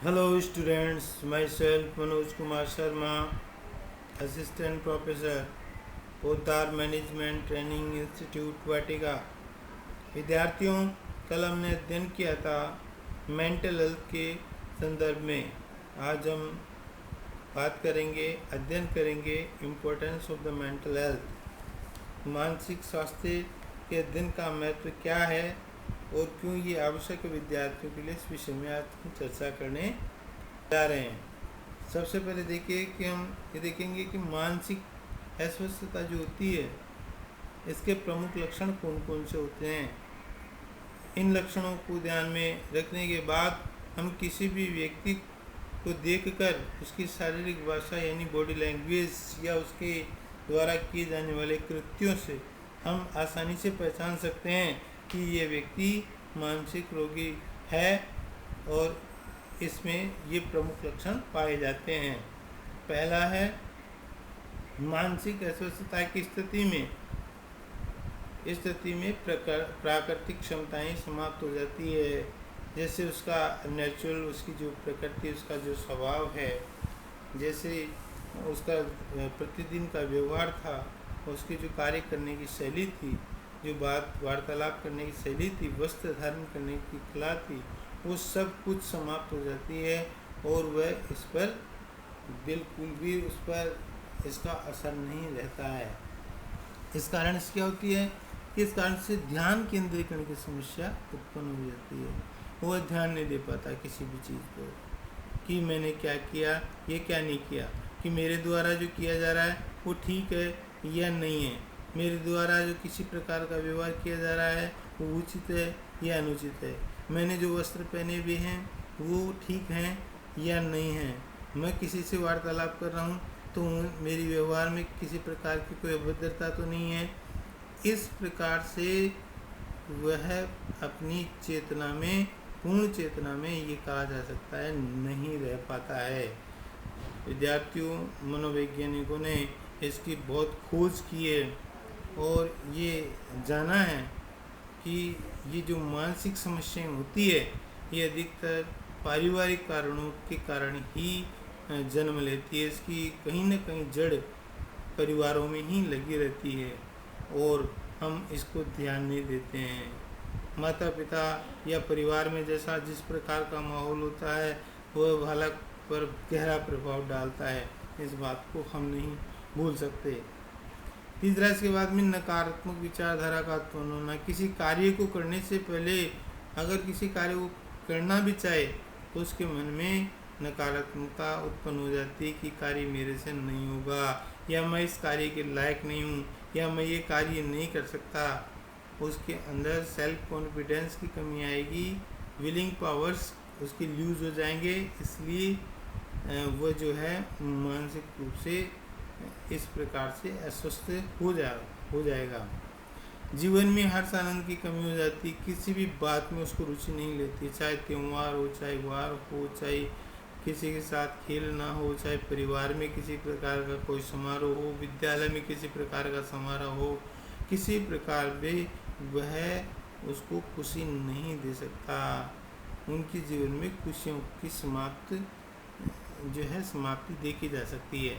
Hello students, myself Manoj Kumar Sharma, Assistant Professor, Poddar management training institute Vatika. विद्यार्थियों, कल हमने अध्ययन किया था मेंटल हेल्थ के संदर्भ में। आज हम अध्ययन करेंगे importance of the mental health. मानसिक स्वास्थ्य के अध्ययन का महत्व क्या है और क्यों ये आवश्यक है विद्यार्थियों के लिए, इस विषय में आज हम चर्चा करने जा रहे हैं। सबसे पहले देखिए कि हम ये देखेंगे कि मानसिक अस्वस्थता जो होती है इसके प्रमुख लक्षण कौन कौन से होते हैं। इन लक्षणों को ध्यान में रखने के बाद हम किसी भी व्यक्ति को देखकर उसकी शारीरिक भाषा यानी बॉडी लैंग्वेज या उसके द्वारा किए जाने वाले कृत्यों से हम आसानी से पहचान सकते हैं कि ये व्यक्ति मानसिक रोगी है और इसमें ये प्रमुख लक्षण पाए जाते हैं। पहला है मानसिक अस्वस्थता की स्थिति में प्राकृतिक क्षमताएं समाप्त हो जाती है। जैसे उसका नेचुरल, उसकी जो प्रकृति, उसका जो स्वभाव है, जैसे उसका प्रतिदिन का व्यवहार था, उसकी जो कार्य करने की शैली थी, जो वार्तालाप करने की शैली थी, वस्त्र धारण करने की कला थी, वो सब कुछ समाप्त हो जाती है और वह इस पर बिल्कुल भी उस पर इसका असर नहीं रहता है। इस कारण से क्या होती है कि इस कारण से ध्यान केंद्रीकरण की समस्या उत्पन्न हो जाती है। वह ध्यान नहीं दे पाता किसी भी चीज़ पर कि मैंने क्या किया, ये क्या नहीं किया, कि मेरे द्वारा जो किया जा रहा है वो ठीक है या नहीं है, मेरे द्वारा जो किसी प्रकार का व्यवहार किया जा रहा है वो उचित है या अनुचित है, मैंने जो वस्त्र पहने हुए हैं वो ठीक हैं या नहीं हैं, मैं किसी से वार्तालाप कर रहा हूँ तो मेरी व्यवहार में किसी प्रकार की कोई अभद्रता तो नहीं है। इस प्रकार से वह अपनी चेतना में, पूर्ण चेतना में, ये कहा जा सकता है, नहीं रह पाता है। विद्यार्थियों, मनोवैज्ञानिकों ने इसकी बहुत खोज की है और ये जाना है कि ये जो मानसिक समस्याएं होती है ये अधिकतर पारिवारिक कारणों के कारण ही जन्म लेती है। इसकी कहीं न कहीं जड़ परिवारों में ही लगी रहती है और हम इसको ध्यान नहीं देते हैं। माता पिता या परिवार में जिस प्रकार का माहौल होता है वह बालक पर गहरा प्रभाव डालता है, इस बात को हम नहीं भूल सकते। तीसरा, इसके बाद में नकारात्मक विचारधारा का उत्पन्न होना। किसी कार्य को करने से पहले अगर किसी कार्य को करना भी चाहे तो उसके मन में नकारात्मकता उत्पन्न हो जाती है कि कार्य मेरे से नहीं होगा, या मैं इस कार्य के लायक नहीं हूँ, या मैं ये कार्य नहीं कर सकता। उसके अंदर सेल्फ कॉन्फिडेंस की कमी आएगी, विलिंग पावर्स उसके लूज हो जाएंगे, इसलिए वह जो है मानसिक रूप से इस प्रकार से अस्वस्थ हो जाएगा। जीवन में हर्ष आनंद की कमी हो जाती, किसी भी बात में उसको रुचि नहीं लेती, चाहे त्यौहार हो, चाहे वार हो, चाहे किसी के साथ खेल ना हो, चाहे परिवार में किसी प्रकार का कोई समारोह हो, विद्यालय में किसी प्रकार का समारोह हो, किसी प्रकार भी वह उसको खुशी नहीं दे सकता। उनके जीवन में खुशियों की समाप्ति देखी जा सकती है।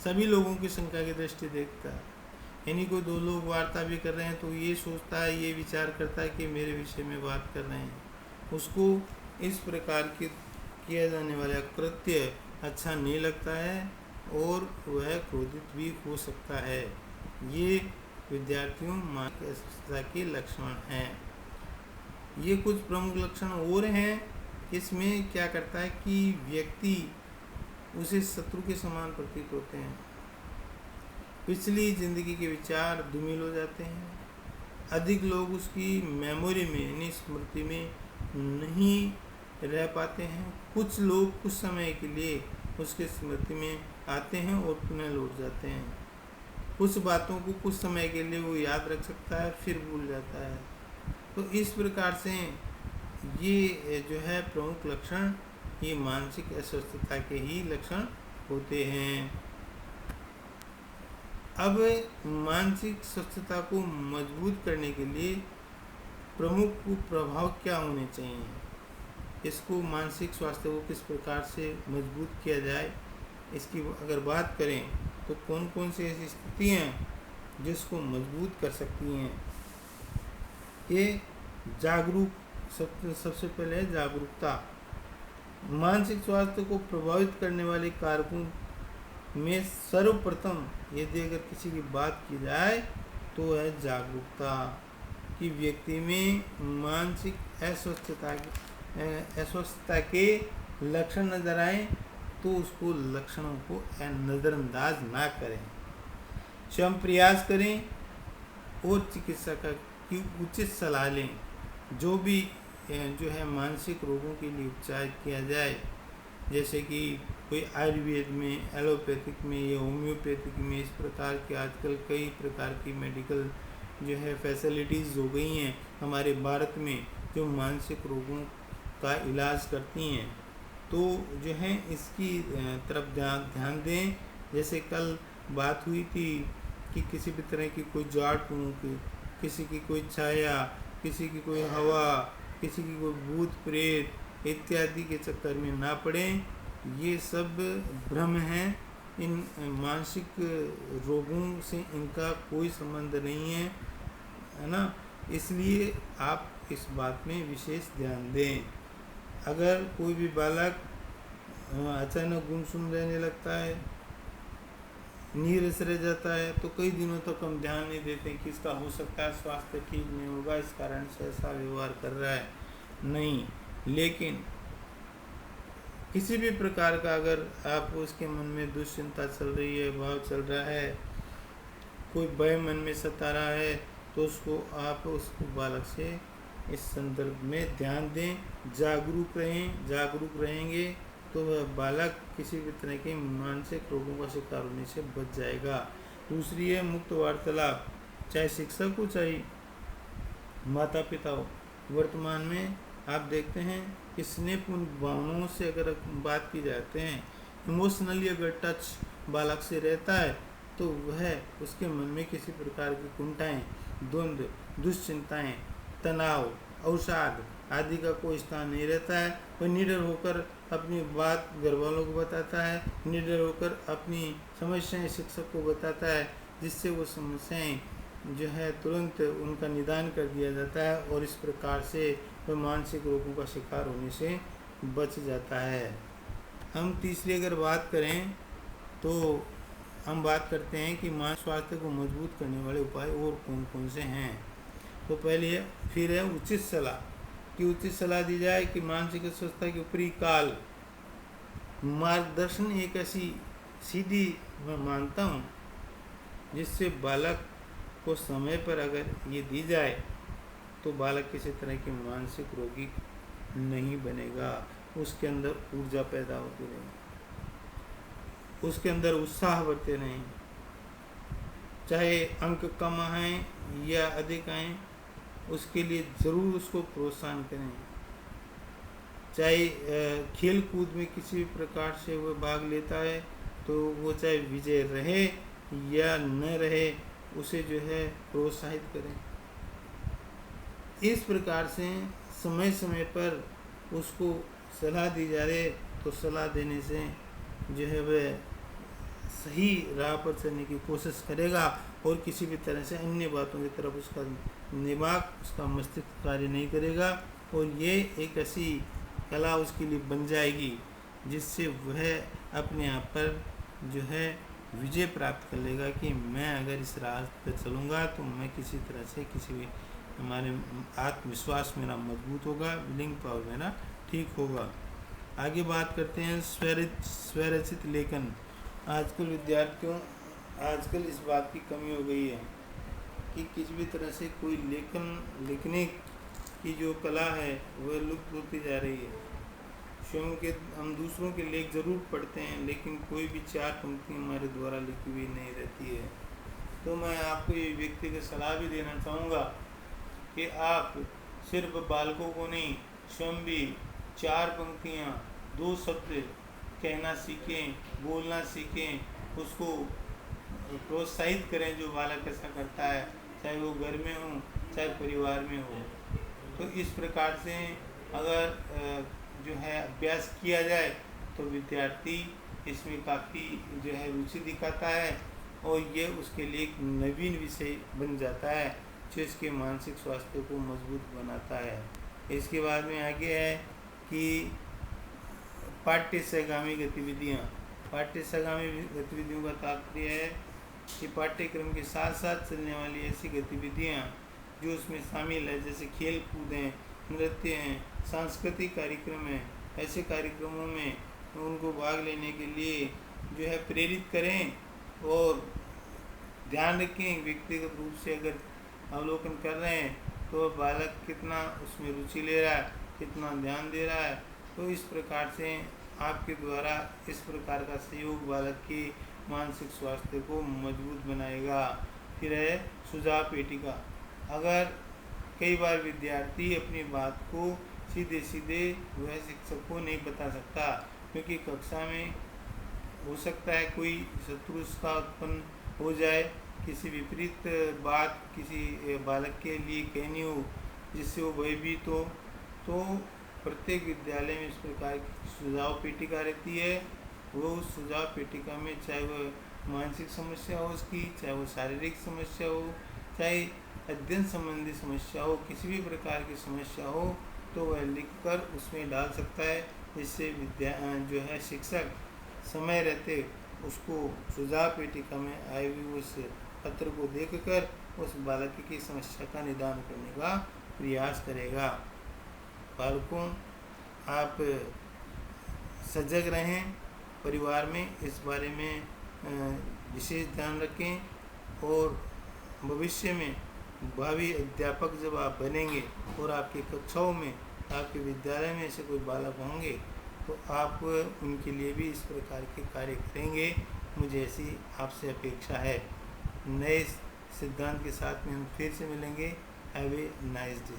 सभी लोगों की संख्या की दृष्टि देखता है, यानी कोई दो लोग वार्ता भी कर रहे हैं तो ये सोचता है, ये विचार करता है कि मेरे विषय में बात कर रहे हैं, उसको इस प्रकार के किया जाने वाला कृत्य अच्छा नहीं लगता है और वह क्रोधित भी हो सकता है। ये विद्यार्थियों मानसिक अस्वस्थता के लक्षण हैं। ये कुछ प्रमुख लक्षण और हैं। इसमें क्या करता है कि व्यक्ति उसे शत्रु के समान प्रतीत होते हैं, पिछली जिंदगी के विचार धूमिल हो जाते हैं, अधिक लोग उसकी मेमोरी में यानी स्मृति में नहीं रह पाते हैं, कुछ लोग कुछ समय के लिए उसके स्मृति में आते हैं और पुनः लौट जाते हैं, कुछ बातों को कुछ समय के लिए वो याद रख सकता है फिर भूल जाता है। तो इस प्रकार से ये जो है प्रमुख लक्षण, ये मानसिक अस्वस्थता के ही लक्षण होते हैं। अब मानसिक स्वस्थता को मजबूत करने के लिए प्रमुख प्रभाव क्या होने चाहिए। इसको मानसिक स्वास्थ्य को किस प्रकार से मजबूत किया जाए, इसकी अगर बात करें तो कौन कौन सी ऐसी स्थितियाँ हैं जिसको मजबूत कर सकती हैं। ये सबसे पहले है जागरूकता। मानसिक स्वास्थ्य को प्रभावित करने वाले कारकों में सर्वप्रथम यदि अगर किसी की बात की जाए तो है जागरूकता, कि व्यक्ति में मानसिक अस्वस्थता के लक्षण नजर आए तो उसको लक्षणों को नज़रअंदाज ना करें, स्वयं प्रयास करें और चिकित्सक की उचित सलाह लें। जो भी जो है मानसिक रोगों के लिए उपचार किया जाए, जैसे कि कोई आयुर्वेद में, एलोपैथिक में या होम्योपैथिक में, इस प्रकार के आजकल कई प्रकार की मेडिकल जो है फैसिलिटीज़ हो गई हैं हमारे भारत में, जो मानसिक रोगों का इलाज करती हैं। तो जो है इसकी तरफ ध्यान दें। जैसे कल बात हुई थी कि किसी भी तरह की कोई जाड़ फूंक, किसी की कोई छाया, किसी की कोई हवा, किसी की कोई भूत प्रेत इत्यादि के चक्कर में ना पड़ें। ये सब भ्रम हैं। इन मानसिक रोगों से इनका कोई संबंध नहीं है ना। इसलिए आप इस बात में विशेष ध्यान दें। अगर कोई भी बालक अचानक गुमसुम रहने लगता है, नीरस रह जाता है, तो कई दिनों तक हम ध्यान नहीं देते कि इसका हो सकता है स्वास्थ्य ठीक नहीं होगा, इस कारण से ऐसा व्यवहार कर रहा है, नहीं। लेकिन किसी भी प्रकार का अगर आप उसके मन में दुश्चिंता चल रही है, भाव चल रहा है, कोई भय मन में सता रहा है, तो उसको आप उसको बालक से इस संदर्भ में ध्यान दें, जागरूक रहें। जागरूक रहेंगे तो वह बालक किसी भी तरह के मानसिक रोगों का शिकार होने से बच जाएगा। दूसरी है मुक्त वार्तालाप, चाहे शिक्षक हो चाहे माता पिता हो। वर्तमान में आप देखते हैं कि स्नेहपूर्ण भावनाओं से अगर बात की जाते हैं, इमोशनली अगर टच बालक से रहता है तो वह उसके मन में किसी प्रकार की कुंठाएँ, द्वंद्व, दुश्चिंताएँ, तनाव, अवसाद आदि का कोई स्थान नहीं रहता है। वह निडर होकर अपनी बात घर वालों को बताता है, निडर होकर अपनी समस्याएं शिक्षक को बताता है, जिससे वो समस्याएं जो है तुरंत उनका निदान कर दिया जाता है और इस प्रकार से वह मानसिक रोगों का शिकार होने से बच जाता है। हम तीसरी अगर बात करें तो हम बात करते हैं कि मानसिक स्वास्थ्य को मजबूत करने वाले उपाय और कौन कौन से हैं। तो पहले फिर है उचित सलाह, कि उचित सलाह दी जाए कि मानसिक अस्वस्थता के ऊपरी काल मार्गदर्शन एक ऐसी सीधी मैं मानता हूँ जिससे बालक को समय पर अगर ये दी जाए तो बालक किसी तरह की मानसिक रोगी नहीं बनेगा। उसके अंदर ऊर्जा पैदा होती रहेगी, उसके अंदर उत्साह बढ़ते रहें, चाहे अंक कम आएँ या अधिक आएँ, उसके लिए ज़रूर उसको प्रोत्साहन करें। चाहे खेल कूद में किसी भी प्रकार से वह भाग लेता है तो वो चाहे विजय रहे या न रहे, उसे जो है प्रोत्साहित करें। इस प्रकार से समय समय पर उसको सलाह दी जा रही, तो सलाह देने से जो है वह सही राह पर चलने की कोशिश करेगा और किसी भी तरह से अन्य बातों की तरफ उसका दिमाग, उसका मस्तिष्क कार्य नहीं करेगा। और ये एक ऐसी कला उसके लिए बन जाएगी जिससे वह अपने आप पर जो है विजय प्राप्त कर लेगा कि मैं अगर इस राह पर चलूँगा तो मैं किसी तरह से किसी भी हमारे आत्मविश्वास मेरा मजबूत होगा, विलिंग पावर मेरा ठीक होगा। आगे बात करते हैं स्वरचित लेखन। आजकल विद्यार्थियों आजकल इस बात की कमी हो गई है कि किसी भी तरह से कोई लिखने की जो कला है वह लुप्त होती जा रही है। स्वयं के हम दूसरों के लेख ज़रूर पढ़ते हैं, लेकिन कोई भी चार पंक्ति हमारे द्वारा लिखी हुई नहीं रहती है। तो मैं आपको ये व्यक्तिगत सलाह भी देना चाहूँगा कि आप सिर्फ बालकों को नहीं, स्वयं भी चार पंक्तियाँ, 2 शब्द कहना सीखें, बोलना सीखें, उसको प्रोत्साहित करें। जो बालक ऐसा करता है, चाहे वो घर में हो चाहे परिवार में हो। तो इस प्रकार से अगर जो है अभ्यास किया जाए तो विद्यार्थी इसमें काफ़ी जो है रुचि दिखाता है और ये उसके लिए एक नवीन विषय बन जाता है जो इसके मानसिक स्वास्थ्य को मजबूत बनाता है। इसके बाद में आगे है कि पाठ्य सहगामी गतिविधियाँ। पाठ्य सहगामी गतिविधियों का तात्पर्य है कि पाठ्यक्रम के साथ साथ चलने वाली ऐसी गतिविधियाँ जो उसमें शामिल है, जैसे खेल कूद हैं, नृत्य हैं, सांस्कृतिक कार्यक्रम हैं, ऐसे कार्यक्रमों में उनको भाग लेने के लिए जो है प्रेरित करें और ध्यान रखें। व्यक्तिगत रूप से अगर अवलोकन कर रहे हैं तो बालक कितना उसमें रुचि ले रहा है, कितना ध्यान दे रहा है। तो इस प्रकार से आपके द्वारा इस प्रकार का सहयोग बालक के मानसिक स्वास्थ्य को मजबूत बनाएगा। फिर है सुझाव पेटिका। अगर कई बार विद्यार्थी अपनी बात को सीधे सीधे वह शिक्षक को नहीं बता सकता, क्योंकि कक्षा में हो सकता है कोई शत्रुता उत्पन्न हो जाए, किसी विपरीत बात किसी बालक के लिए कहनी हो जिससे वो भयभीत हो। तो प्रत्येक विद्यालय में इस प्रकार की सुझाव पेटिका रहती है। वो उस सुझाव पेटिका में चाहे वह मानसिक समस्या हो उसकी, चाहे वो शारीरिक समस्या हो, चाहे अध्ययन संबंधी समस्या हो, किसी भी प्रकार की समस्या हो तो वह लिखकर उसमें डाल सकता है, जिससे जो है शिक्षक समय रहते उसको सुझाव पेटिका में आए हुए उस पत्र को देखकर उस बालक की समस्या का निदान करने का प्रयास करेगा। बालकों, आप सजग रहें, परिवार में इस बारे में विशेष ध्यान रखें और भविष्य में भावी अध्यापक जब आप बनेंगे और आपकी कक्षाओं में, आपके विद्यालय में ऐसे कोई बालक होंगे तो आप उनके लिए भी इस प्रकार के कार्य करेंगे, मुझे ऐसी आपसे अपेक्षा है। नए सिद्धांत के साथ में हम फिर से मिलेंगे। Have a nice day.